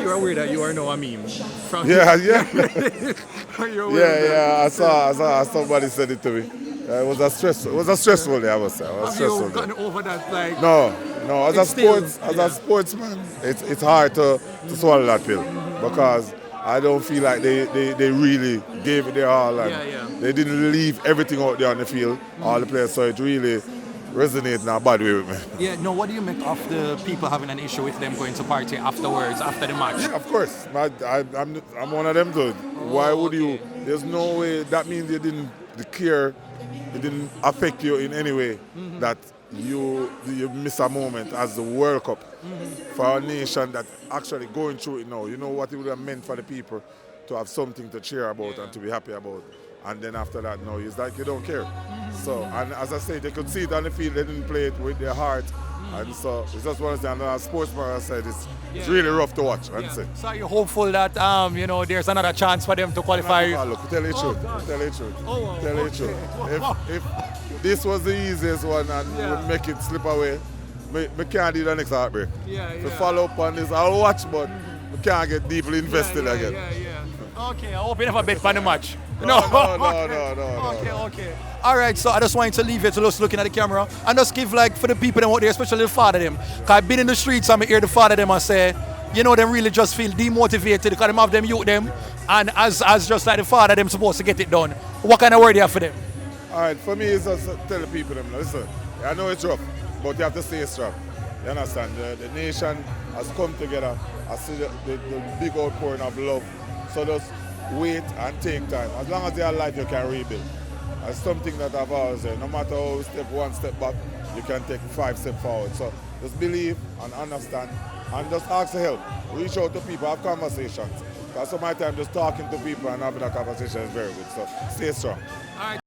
you aware that you are now a meme? From Yeah, yeah. Are you aware of that? Yeah, I saw somebody said it to me. It was a stressful day, I must say. It was a Have stressful you day. gotten over that? Like, No, no. it's still, As yeah. a sportsman, it's hard to swallow that pill because I don't feel like they really gave it their all and Yeah, yeah. they didn't leave everything out there on the field, all the players. So it really resonates in a bad way with me. Yeah, no, what do you make of the people having an issue with them going to party afterwards, after the match? Yeah, of course. I'm one of them too. Why would you? There's no way. That means they didn't care. It didn't affect you in any way that you miss a moment as the World Cup for our nation that actually going through it now. You know what it would have meant for the people to have something to cheer about and to be happy about. And then after that, no, it's like you don't care. So, and as I say, they could see it on the field. They didn't play it with their heart. And so it's just one of the things. And as a sportsman, I said it's really rough to watch. And say. So you're hopeful that there's another chance for them to qualify? Look, tell you the truth. Tell you the truth. Oh, Tell you the truth. If this was the easiest one and we make it slip away, me can't do the next heartbreak. To follow up on this, I'll watch, but we can't get deeply invested again. Okay, I hope you never bet on the match. No. Okay. All right, so I just want you to leave it to just looking at the camera and just give, like, for the people that out there, especially the father them. Because I've been in the streets and I hear the father them and say, them really just feel demotivated because them have them youth them. And as just like the father them supposed to get it done. What kind of word do you have for them? All right, for me, it's just tell the people them, listen, I know it's rough, but you have to stay strong. You understand? The nation has come together. I see the big outpouring of love. So just wait and take time. As long as you're alive, you can rebuild. That's something that I've always said. No matter how you step one step back, you can take 5 steps forward. So just believe and understand and just ask for help. Reach out to people, have conversations. Because some of my time just talking to people and having a conversation is very good. So stay strong. All right.